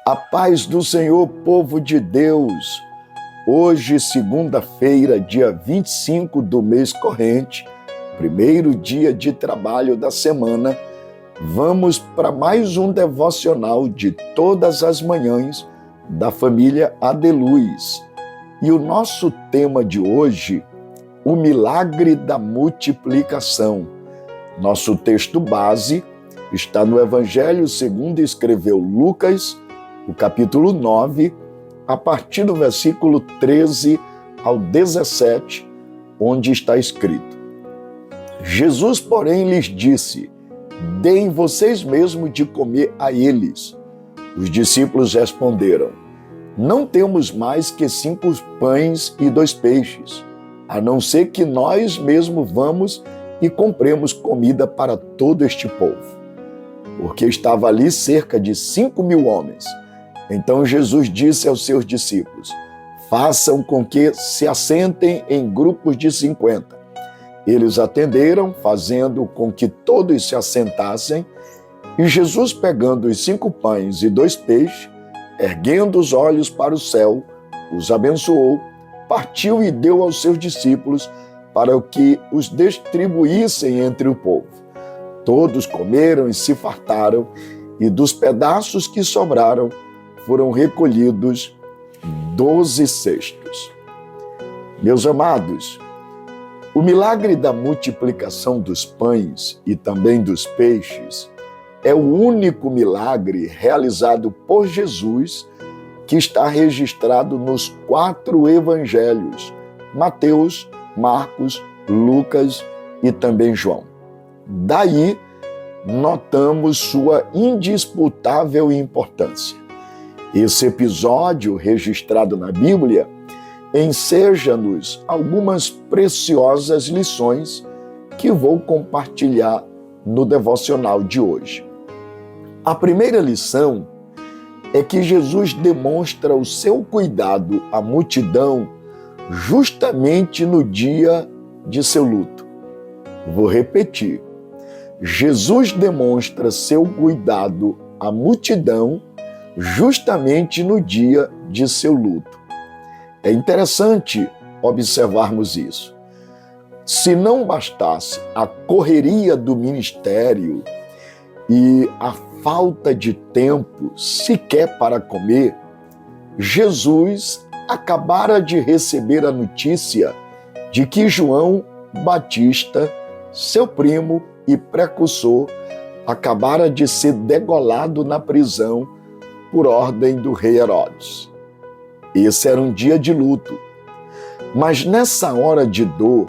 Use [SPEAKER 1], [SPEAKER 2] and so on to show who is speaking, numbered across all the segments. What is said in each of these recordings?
[SPEAKER 1] A paz do Senhor, povo de Deus. Hoje, segunda-feira, dia 25 do mês corrente, primeiro dia de trabalho da semana, vamos para mais um devocional de todas as manhãs da família Adeluz. E o nosso tema de hoje, o milagre da multiplicação. Nosso texto base está no Evangelho segundo escreveu Lucas, o capítulo 9, a partir do versículo 13 ao 17, onde está escrito: Jesus, porém, lhes disse: deem vocês mesmos de comer a eles. Os discípulos responderam: não temos mais que 5 pães e 2 peixes, a não ser que nós mesmos vamos e compremos comida para todo este povo. Porque estava ali cerca de 5.000 homens. Então Jesus disse aos seus discípulos: façam com que se assentem em grupos de 50. Eles atenderam, fazendo com que todos se assentassem, e Jesus, pegando os 5 pães e 2 peixes, erguendo os olhos para o céu, os abençoou, partiu e deu aos seus discípulos para que os distribuíssem entre o povo. Todos comeram e se fartaram, e dos pedaços que sobraram foram recolhidos 12 cestos. Meus amados, o milagre da multiplicação dos pães e também dos peixes é o único milagre realizado por Jesus que está registrado nos 4 evangelhos: Mateus, Marcos, Lucas e também João. Daí, notamos sua indisputável importância. Esse episódio, registrado na Bíblia, enseja-nos algumas preciosas lições que vou compartilhar no devocional de hoje. A primeira lição é que Jesus demonstra o seu cuidado à multidão justamente no dia de seu luto. Vou repetir. Jesus demonstra seu cuidado à multidão justamente no dia de seu luto. É interessante observarmos isso. Se não bastasse a correria do ministério e a falta de tempo sequer para comer, Jesus acabara de receber a notícia de que João Batista, seu primo e precursor, acabara de ser degolado na prisão por ordem do rei Herodes. Esse era um dia de luto. Mas nessa hora de dor,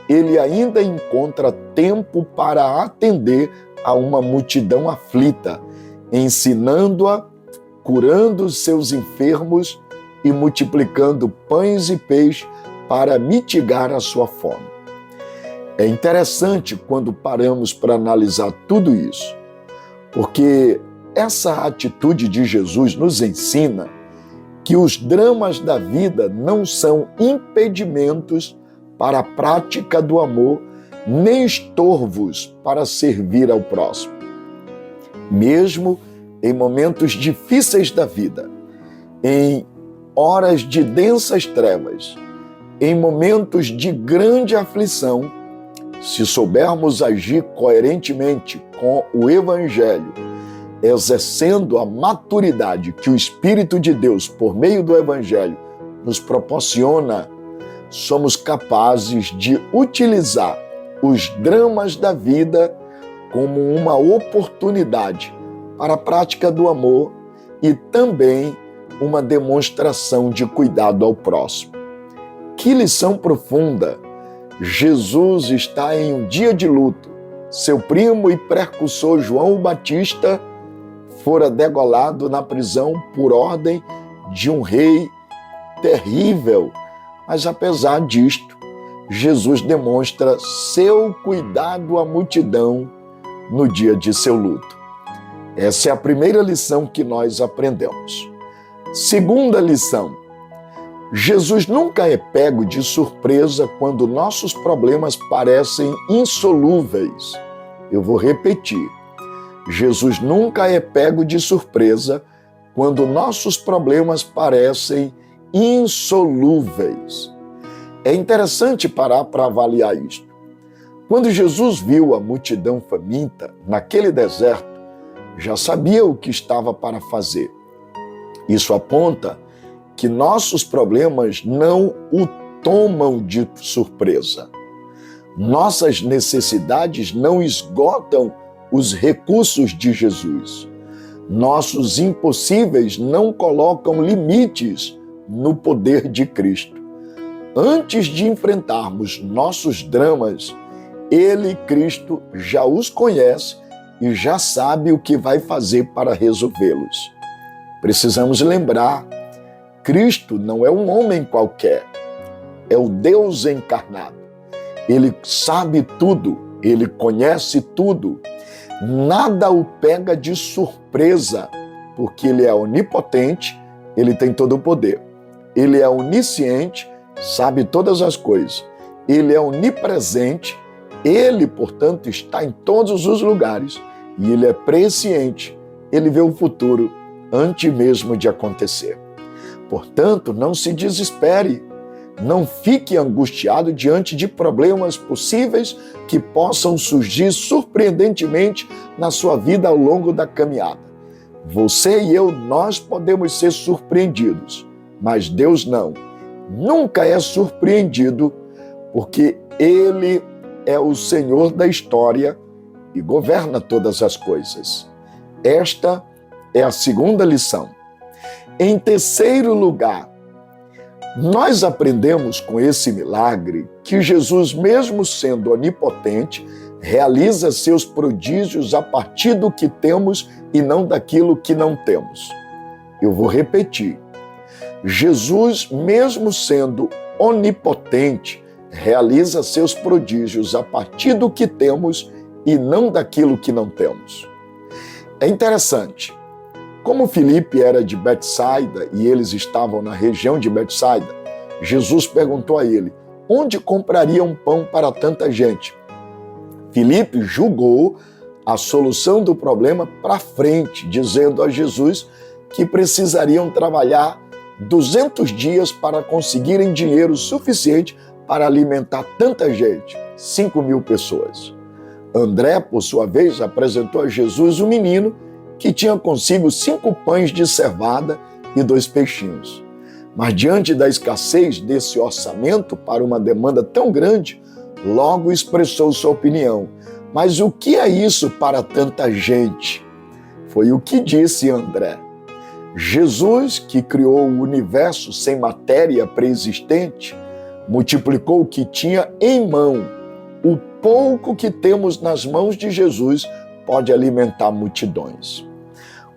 [SPEAKER 1] ele ainda encontra tempo para atender a uma multidão aflita, ensinando-a, curando os seus enfermos e multiplicando pães e peixes para mitigar a sua fome. É interessante quando paramos para analisar tudo isso, porque essa atitude de Jesus nos ensina que os dramas da vida não são impedimentos para a prática do amor, nem estorvos para servir ao próximo. Mesmo em momentos difíceis da vida, em horas de densas trevas, em momentos de grande aflição, se soubermos agir coerentemente com o Evangelho, exercendo a maturidade que o Espírito de Deus, por meio do Evangelho, nos proporciona, somos capazes de utilizar os dramas da vida como uma oportunidade para a prática do amor e também uma demonstração de cuidado ao próximo. Que lição profunda! Jesus está em um dia de luto. Seu primo e precursor João Batista fora degolado na prisão por ordem de um rei terrível. Mas apesar disto, Jesus demonstra seu cuidado à multidão no dia de seu luto. Essa é a primeira lição que nós aprendemos. Segunda lição: Jesus nunca é pego de surpresa quando nossos problemas parecem insolúveis. Eu vou repetir. Jesus nunca é pego de surpresa quando nossos problemas parecem insolúveis. É interessante parar para avaliar isto. Quando Jesus viu a multidão faminta naquele deserto, já sabia o que estava para fazer. Isso aponta que nossos problemas não o tomam de surpresa. Nossas necessidades não esgotam os recursos de Jesus. Nossos impossíveis não colocam limites no poder de Cristo. Antes de enfrentarmos nossos dramas, Ele, Cristo, já os conhece e já sabe o que vai fazer para resolvê-los. Precisamos lembrar, Cristo não é um homem qualquer, é o Deus encarnado. Ele sabe tudo, Ele conhece tudo. Nada o pega de surpresa, porque Ele é onipotente, Ele tem todo o poder. Ele é onisciente, sabe todas as coisas. Ele é onipresente, Ele, portanto, está em todos os lugares. E Ele é presciente, Ele vê o futuro antes mesmo de acontecer. Portanto, não se desespere, não fique angustiado diante de problemas possíveis que possam surgir surpreendentemente na sua vida ao longo da caminhada. Você e eu, nós podemos ser surpreendidos, mas Deus não. Nunca é surpreendido, porque Ele é o Senhor da história e governa todas as coisas. Esta é a segunda lição. Em terceiro lugar, nós aprendemos com esse milagre que Jesus, mesmo sendo onipotente, realiza seus prodígios a partir do que temos e não daquilo que não temos. Eu vou repetir. Jesus, mesmo sendo onipotente, realiza seus prodígios a partir do que temos e não daquilo que não temos. É interessante. Como Filipe era de Betsaida e eles estavam na região de Betsaida, Jesus perguntou a ele, onde compraria um pão para tanta gente? Filipe julgou a solução do problema para frente, dizendo a Jesus que precisariam trabalhar 200 dias para conseguirem dinheiro suficiente para alimentar tanta gente, 5.000 pessoas. André, por sua vez, apresentou a Jesus um menino que tinha consigo 5 pães de cevada e 2 peixinhos. Mas diante da escassez desse orçamento para uma demanda tão grande, logo expressou sua opinião. Mas o que é isso para tanta gente? Foi o que disse André. Jesus, que criou o universo sem matéria pré-existente, multiplicou o que tinha em mão. O pouco que temos nas mãos de Jesus pode alimentar multidões.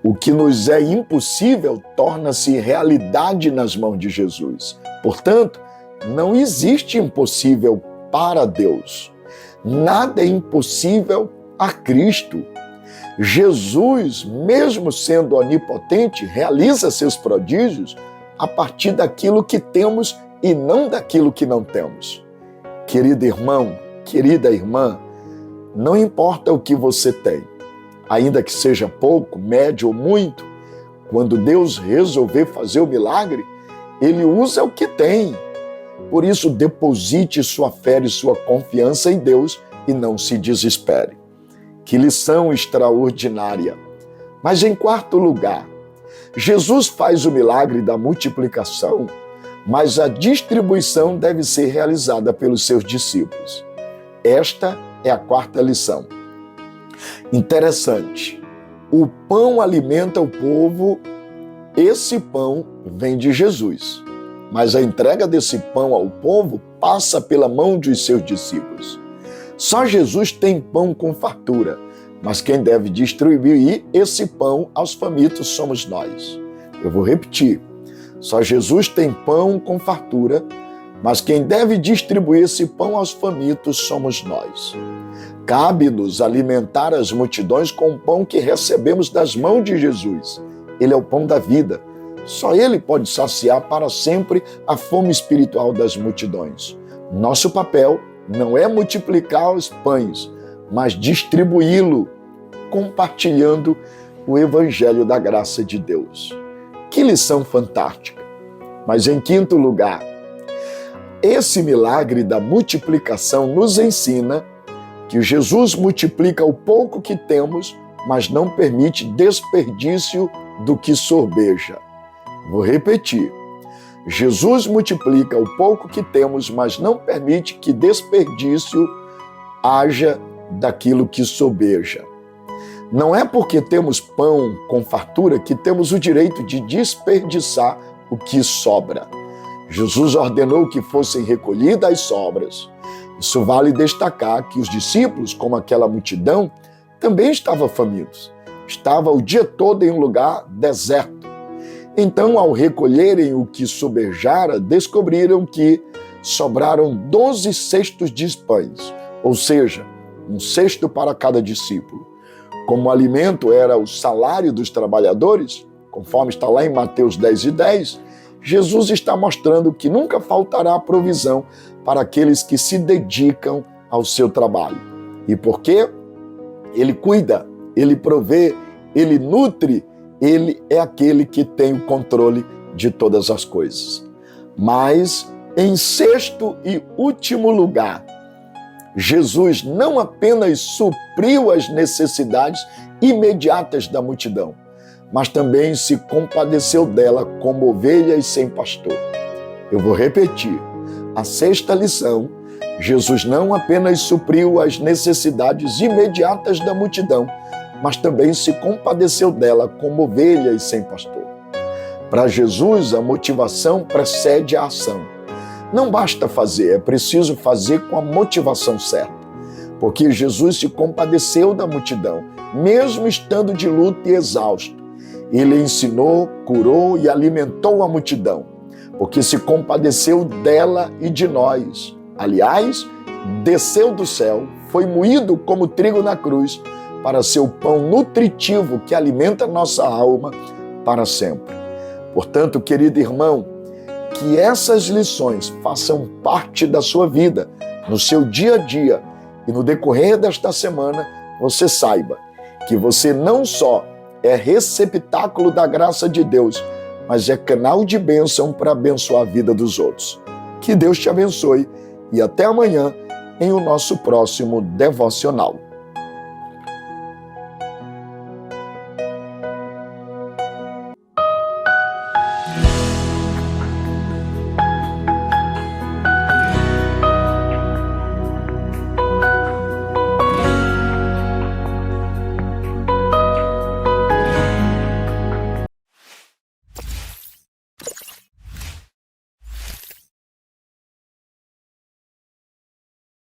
[SPEAKER 1] O que nos é impossível torna-se realidade nas mãos de Jesus. Portanto, não existe impossível para Deus. Nada é impossível a Cristo. Jesus, mesmo sendo onipotente, realiza seus prodígios a partir daquilo que temos e não daquilo que não temos. Querido irmão, querida irmã, não importa o que você tem, ainda que seja pouco, médio ou muito, quando Deus resolver fazer o milagre, Ele usa o que tem. Por isso, deposite sua fé e sua confiança em Deus e não se desespere. Que lição extraordinária! Mas em quarto lugar, Jesus faz o milagre da multiplicação, mas a distribuição deve ser realizada pelos seus discípulos. Esta é a quarta lição. Interessante, o pão alimenta o povo, esse pão vem de Jesus, mas a entrega desse pão ao povo passa pela mão dos seus discípulos. Só Jesus tem pão com fartura, mas quem deve distribuir esse pão aos famintos somos nós. Eu vou repetir, só Jesus tem pão com fartura, mas quem deve distribuir esse pão aos famintos somos nós. Cabe-nos alimentar as multidões com o pão que recebemos das mãos de Jesus. Ele é o pão da vida. Só Ele pode saciar para sempre a fome espiritual das multidões. Nosso papel não é multiplicar os pães, mas distribuí-lo, compartilhando o Evangelho da graça de Deus. Que lição fantástica! Mas em quinto lugar, esse milagre da multiplicação nos ensina que Jesus multiplica o pouco que temos, mas não permite desperdício do que sorbeja. Vou repetir. Jesus multiplica o pouco que temos, mas não permite que desperdício haja daquilo que sobeja. Não é porque temos pão com fartura que temos o direito de desperdiçar o que sobra. Jesus ordenou que fossem recolhidas as sobras. Isso vale destacar que os discípulos, como aquela multidão, também estavam famintos. Estavam o dia todo em um lugar deserto. Então, ao recolherem o que sobejara, descobriram que sobraram 12 cestos de pães, ou seja, um cesto para cada discípulo. Como o alimento era o salário dos trabalhadores, conforme está lá em Mateus 10:10, Jesus está mostrando que nunca faltará provisão para aqueles que se dedicam ao seu trabalho. E por quê? Ele cuida, ele provê, ele nutre, ele é aquele que tem o controle de todas as coisas. Mas, em sexto e último lugar, Jesus não apenas supriu as necessidades imediatas da multidão, mas também se compadeceu dela como ovelhas sem pastor. Eu vou repetir. A sexta lição, Jesus não apenas supriu as necessidades imediatas da multidão, mas também se compadeceu dela como ovelhas sem pastor. Para Jesus, a motivação precede a ação. Não basta fazer, é preciso fazer com a motivação certa. Porque Jesus se compadeceu da multidão, mesmo estando de luto e exausto. Ele ensinou, curou e alimentou a multidão, porque se compadeceu dela e de nós. Aliás, desceu do céu, foi moído como trigo na cruz, para ser o pão nutritivo que alimenta nossa alma para sempre. Portanto, querido irmão, que essas lições façam parte da sua vida, no seu dia a dia, e no decorrer desta semana, você saiba que você não só é receptáculo da graça de Deus, mas é canal de bênção para abençoar a vida dos outros. Que Deus te abençoe e até amanhã em o nosso próximo devocional.